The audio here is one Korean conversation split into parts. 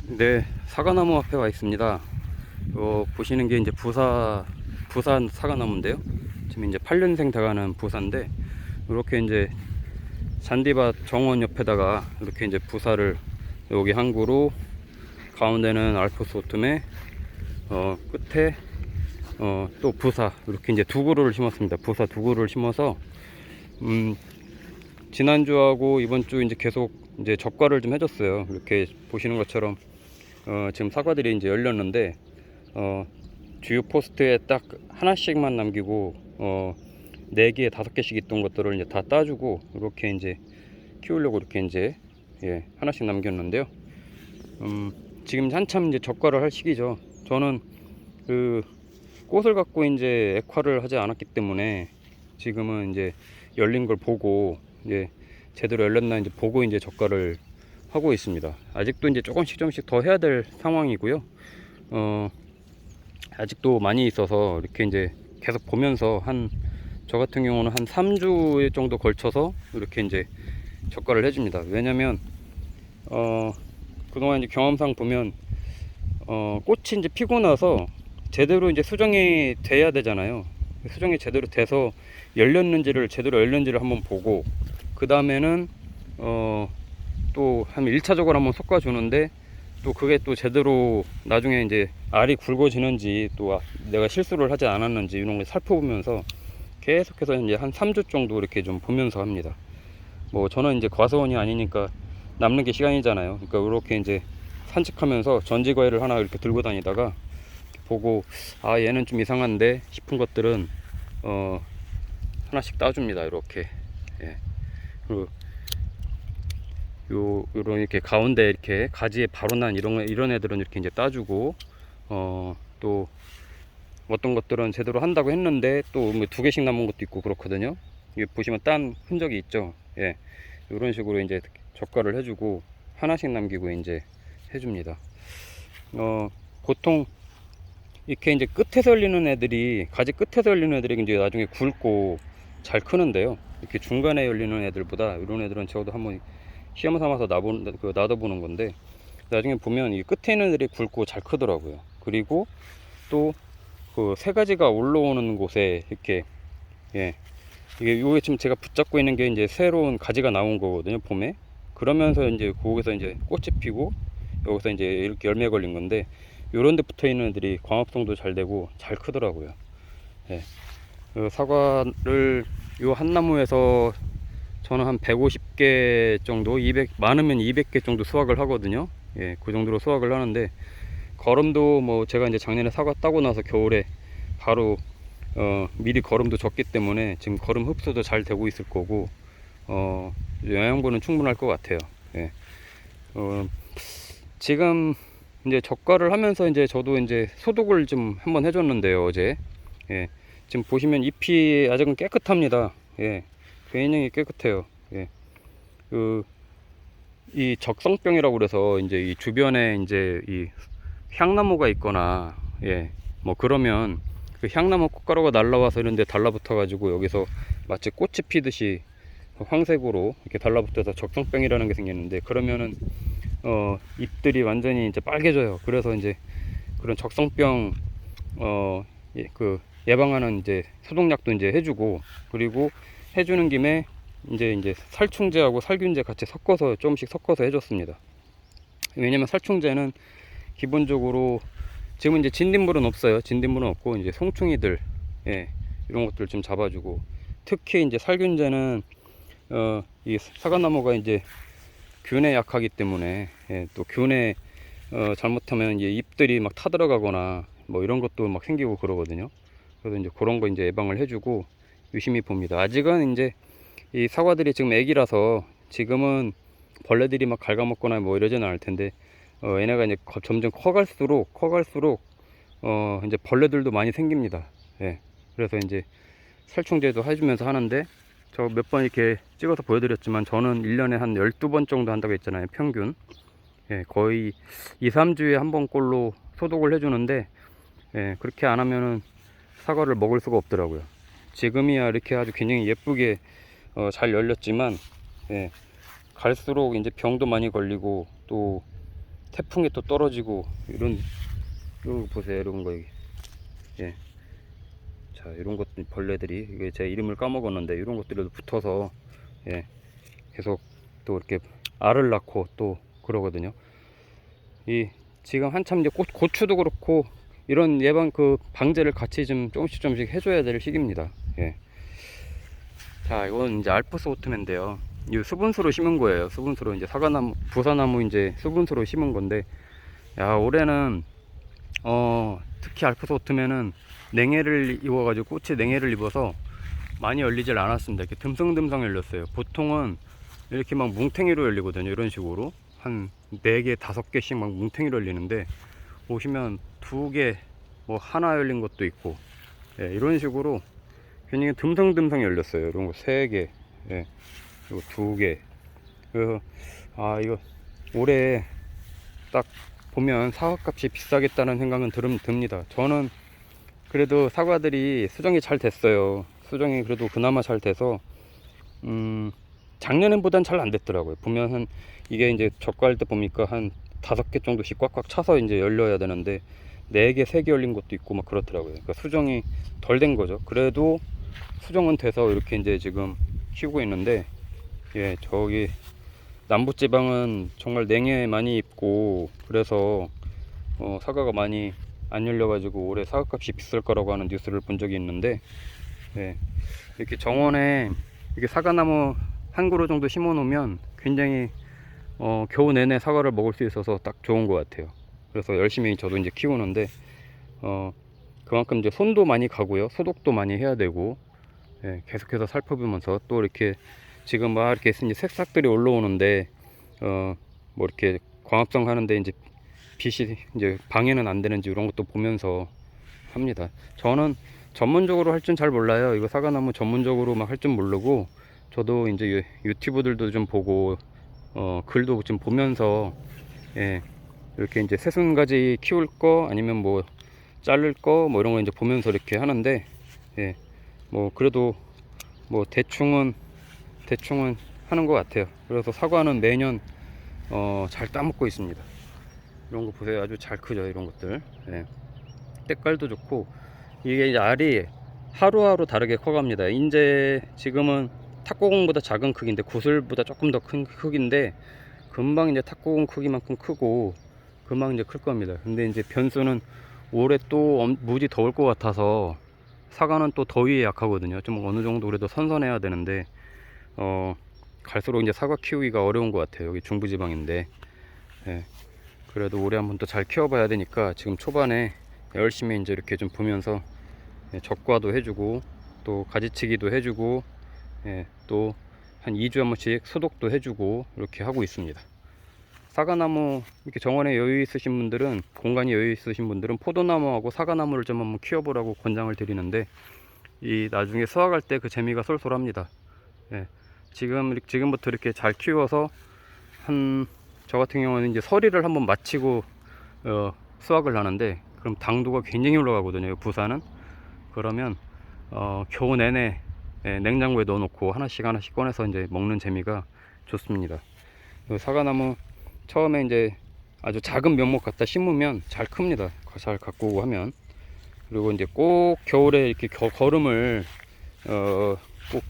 네, 사과나무 앞에 와 있습니다. 보시는 게 이제 부산 사과나무인데요. 지금 이제 8년생 돼가는 부사인데, 이렇게 이제 잔디밭 정원 옆에다가 이렇게 이제 부사를 여기 한 그루, 가운데는 알프스 오툼에, 끝에, 또 부사, 이렇게 이제 두 그루를 심었습니다. 부사 두 그루를 심어서, 음, 지난주하고 이번 주 이제 계속 이제 적과를 좀 해줬어요. 이렇게 보시는 것처럼, 지금 사과들이 이제 열렸는데, 주요 포스트에 딱 하나씩만 남기고 4개 5개씩 있던 것들을 이제 다 따주고 이렇게 이제 키우려고 이렇게 이제 하나씩 남겼는데요. 지금 한참 이제 적과를 할 시기죠. 저는 그 꽃을 갖고 이제 액화를 하지 않았기 때문에 지금은 이제 열린 걸 보고 이제 제대로 열렸나 이제 보고 이제 적과를 하고 있습니다. 아직도 이제 조금씩 더 해야 될 상황이고요. 아직도 많이 있어서 이렇게 이제 계속 보면서 저 같은 경우는 한 3주 정도 걸쳐서 이렇게 이제 적과를 해줍니다. 왜냐면 그동안 이제 경험상 보면 꽃이 이제 피고 나서 제대로 이제 수정이 돼야 되잖아요. 수정이 제대로 돼서 제대로 열렸는지를 한번 보고, 그 다음에는 또 한 1차적으로 한번 솎아 주는데, 또 그게 또 제대로 나중에 이제 알이 굵어지는지 또 내가 실수를 하지 않았는지 이런 걸 살펴보면서 계속해서 이제 한 3주 정도 이렇게 좀 보면서 합니다. 뭐 저는 이제 과수원이 아니니까 남는 게 시간이잖아요. 그러니까 이렇게 이제 산책하면서 전지과일을 하나 이렇게 들고 다니다가 보고, 아 얘는 좀 이상한데 싶은 것들은 하나씩 따줍니다. 이렇게. 예. 그리고 요런 이렇게 가운데 이렇게 가지에 바로 난 이런 애들은 이렇게 이제 따주고, 또 어떤 것들은 제대로 한다고 했는데 또 2개씩 남은 것도 있고 그렇거든요. 이게 보시면 딴 흔적이 있죠. 예. 이런 식으로 이제 적과를 해주고 하나씩 남기고 이제 해줍니다. 보통 이렇게 이제 끝에서 열리는 애들이, 가지 끝에서 열리는 애들이 이제 나중에 굵고 잘 크는데요. 이렇게 중간에 열리는 애들보다 이런 애들은 저도 한번 시험 삼아서 놔둬보는 건데, 나중에 보면 이 끝에 있는 애들이 굵고 잘 크더라고요. 그리고 또 그 세 가지가 올라오는 곳에 이렇게, 이게 요게 지금 제가 붙잡고 있는 게 이제 새로운 가지가 나온 거거든요, 봄에. 그러면서 이제 거기서 이제 꽃이 피고 여기서 이제 이렇게 열매 걸린 건데, 요런 데 붙어 있는 애들이 광합성도 잘 되고 잘 크더라고요. 예. 사과를 요 한 나무에서 저는 한 150개 정도, 많으면 200개 정도 수확을 하거든요. 예, 그 정도로 수확을 하는데, 거름도 뭐 제가 이제 작년에 사과 따고 나서 겨울에 바로 미리 거름도 줬기 때문에 지금 거름 흡수도 잘 되고 있을 거고, 영양분은 충분할 것 같아요. 예. 지금 이제 적과를 하면서 이제 저도 이제 소독을 좀 한번 해줬는데요, 어제. 예. 지금 보시면 잎이 아직은 깨끗합니다. 예. 굉장히 깨끗해요. 예. 이 적성병이라고 그래서 이제 이 주변에 이제 이 향나무가 있거나, 뭐 그러면 그 향나무 꽃가루가 날라와서 이런 데 달라붙어 가지고 여기서 마치 꽃이 피듯이 황색으로 이렇게 달라붙어서 적성병이라는 게 생겼는데, 그러면은 잎들이 완전히 이제 빨개져요. 그래서 이제 그런 적성병 그 예방하는 이제 소독약도 이제 해주고, 그리고 해주는 김에 이제 살충제하고 살균제 같이 조금씩 섞어서 해줬습니다. 왜냐면 살충제는 기본적으로 지금 이제 진딧물은 없어요. 진딧물은 없고 이제 송충이들, 이런 것들 좀 잡아주고, 특히 이제 살균제는 이 사과나무가 이제 균에 약하기 때문에, 또 균에 잘못하면 이제 잎들이 막 타들어가거나 뭐 이런 것도 막 생기고 그러거든요. 그래서 이제 그런 거 이제 예방을 해주고 유심히 봅니다. 아직은 이제 이 사과들이 지금 애기라서 지금은 벌레들이 막 갉아먹거나 뭐 이러지는 않을 텐데, 얘네가 이제 점점 커갈수록 이제 벌레들도 많이 생깁니다. 예. 그래서 이제 살충제도 해주면서 하는데, 저 몇 번 이렇게 찍어서 보여드렸지만 저는 1년에 한 12번 정도 한다고 했잖아요, 평균. 거의 2, 3주에 한 번꼴로 소독을 해주는데, 그렇게 안 하면은 사과를 먹을 수가 없더라고요. 지금이야 이렇게 아주 굉장히 예쁘게 잘 열렸지만, 갈수록 이제 병도 많이 걸리고 또 태풍에 또 떨어지고 이런 거 보세요. 이런 거 예. 자, 이런 것 벌레들이 이게 제 이름을 까먹었는데 이런 것들이 붙어서 예. 계속 또 이렇게 알을 낳고 또 그러거든요. 이 지금 한참 이제 고추도 그렇고 이런 예방 그 방제를 같이 좀 조금씩 해줘야 될 시기입니다. 예. 자, 이건 이제 알프스 오트맨인데요. 이 수분수로 심은 거예요. 수분수로 이제 사과나무, 부사나무 이제 수분수로 심은 건데, 야, 올해는 특히 알프스 오트맨은 냉해를 입어가지고 꽃이 냉해를 입어서 많이 열리질 않았습니다. 이렇게 듬성듬성 열렸어요. 보통은 이렇게 막 뭉탱이로 열리거든요. 이런 식으로 한 4개, 5개씩 막 뭉탱이로 열리는데 보시면 2개, 뭐 하나 열린 것도 있고, 예, 이런 식으로 굉장히 듬성듬성 열렸어요. 이런 거 3개, 예, 그리고 2개. 그래서 이거 올해 딱 보면 사과값이 비싸겠다는 생각은 듭니다. 저는 그래도 사과들이 수정이 잘 됐어요. 수정이 그래도 그나마 잘 돼서 작년보단 잘 안 됐더라고요. 보면 이게 이제 적과할 때 보니까 한 5개 정도씩 꽉꽉 차서 이제 열려야 되는데 4개, 3개 열린 것도 있고 막 그렇더라고요. 그러니까 수정이 덜 된 거죠. 그래도 수정은 돼서 이렇게 이제 지금 키우고 있는데, 예, 저기 남부지방은 정말 냉해 많이 입고 그래서 사과가 많이 안 열려가지고 올해 사과값이 비쌀 거라고 하는 뉴스를 본 적이 있는데, 예, 이렇게 정원에 이렇게 사과나무 한 그루 정도 심어 놓으면 굉장히 겨우 내내 사과를 먹을 수 있어서 딱 좋은 것 같아요. 그래서 열심히 저도 이제 키우는데 그만큼 이제 손도 많이 가고요, 소독도 많이 해야 되고, 예, 계속해서 살펴보면서 또 이렇게 지금 막 이렇게 이제 새싹들이 올라오는데 뭐 이렇게 광합성 하는데 이제 빛이 이제 방해는 안 되는지 이런 것도 보면서 합니다. 저는 전문적으로 할 줄 잘 몰라요. 이거 사과나무 전문적으로 막 할 줄 모르고 저도 이제 유튜브들도 좀 보고 글도 좀 보면서, 예, 이렇게 이제 새순가지 키울 거 아니면 뭐 자를 거 뭐 이런 거 이제 보면서 이렇게 하는데, 예, 뭐 그래도 뭐 대충은 하는 것 같아요. 그래서 사과는 매년 잘 따먹고 있습니다. 이런 거 보세요. 아주 잘 크죠, 이런 것들. 예. 때깔도 좋고 이게 이제 알이 하루하루 다르게 커갑니다. 이제 지금은 탁구공보다 작은 크기인데 구슬보다 조금 더 큰 크기인데 금방 이제 탁구공 크기만큼 크고 금방 이제 클 겁니다. 근데 이제 변수는 올해 또 무지 더울 것 같아서 사과는 또 더위에 약하거든요. 좀 어느 정도 그래도 선선해야 되는데 갈수록 이제 사과 키우기가 어려운 것 같아요. 여기 중부지방인데, 예, 그래도 올해 한번 또 잘 키워봐야 되니까 지금 초반에 열심히 이제 이렇게 좀 보면서, 예, 적과도 해주고 또 가지치기도 해주고, 예, 또 한 2주에 한 번씩 소독도 해주고 이렇게 하고 있습니다. 사과나무 이렇게 정원에 여유 있으신 분들은, 공간이 여유 있으신 분들은 포도나무하고 사과나무를 좀 한번 키워보라고 권장을 드리는데, 이 나중에 수확할 때 그 재미가 쏠쏠합니다. 예, 지금부터 이렇게 잘 키워서 저 같은 경우는 이제 서리를 한번 마치고 수확을 하는데, 그럼 당도가 굉장히 올라가거든요. 부산은. 그러면 겨우 내내, 예, 냉장고에 넣어놓고 하나씩 꺼내서 이제 먹는 재미가 좋습니다. 사과나무 처음에 이제 아주 작은 묘목 갖다 심으면 잘 큽니다. 잘 갖고 오고 하면. 그리고 이제 꼭 겨울에 이렇게 거름을 꼭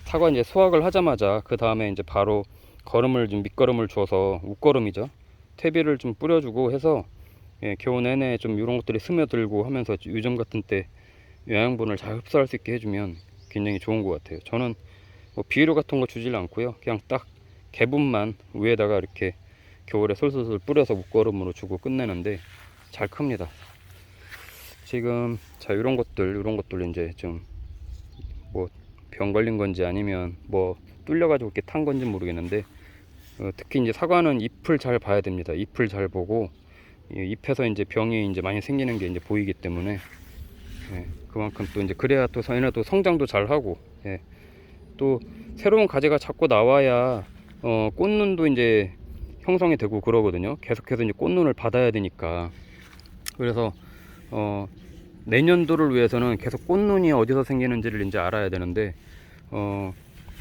사과 이제 수확을 하자마자 그 다음에 이제 바로 거름을 좀 밑거름을 줘서, 웃거름이죠, 퇴비를 좀 뿌려주고 해서, 예, 겨우 내내 좀 이런 것들이 스며들고 하면서 요즘 같은 때 영양분을 잘 흡수할 수 있게 해주면 굉장히 좋은 것 같아요. 저는 뭐 비료 같은 거 주질 않고요, 그냥 딱 개분만 위에다가 이렇게 겨울에 솔솔솔 뿌려서 묶거름으로 주고 끝내는데 잘 큽니다. 지금 자, 이런 것들 이제 좀 뭐 병 걸린 건지 아니면 뭐 뚫려 가지고 이렇게 탄 건지 모르겠는데, 특히 이제 사과는 잎을 잘 봐야 됩니다. 잎을 잘 보고 잎에서 이제 병이 이제 많이 생기는 게 이제 보이기 때문에, 예, 그만큼 또 이제 그래야 또 얘네도 성장도 잘 하고, 예, 또 새로운 가지가 자꾸 나와야 꽃눈도 이제 형성이 되고 그러거든요. 계속해서 이제 꽃눈을 받아야 되니까. 그래서 내년도를 위해서는 계속 꽃눈이 어디서 생기는지를 이제 알아야 되는데,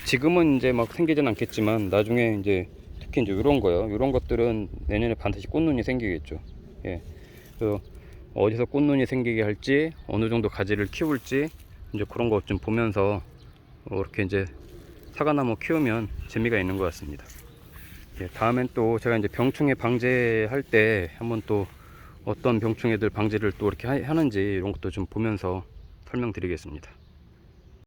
지금은 이제 막 생기진 않겠지만 나중에 이제 특히 이제 이런 거요. 이런 것들은 내년에 반드시 꽃눈이 생기겠죠. 예. 그래서 어디서 꽃눈이 생기게 할지, 어느 정도 가지를 키울지, 이제 그런 것 좀 보면서 이렇게 이제 사과나무 키우면 재미가 있는 것 같습니다. 예, 다음엔 또 제가 이제 병충해 방제할 때 한번 또 어떤 병충해들 방제를 또 이렇게 하는지 이런 것도 좀 보면서 설명드리겠습니다.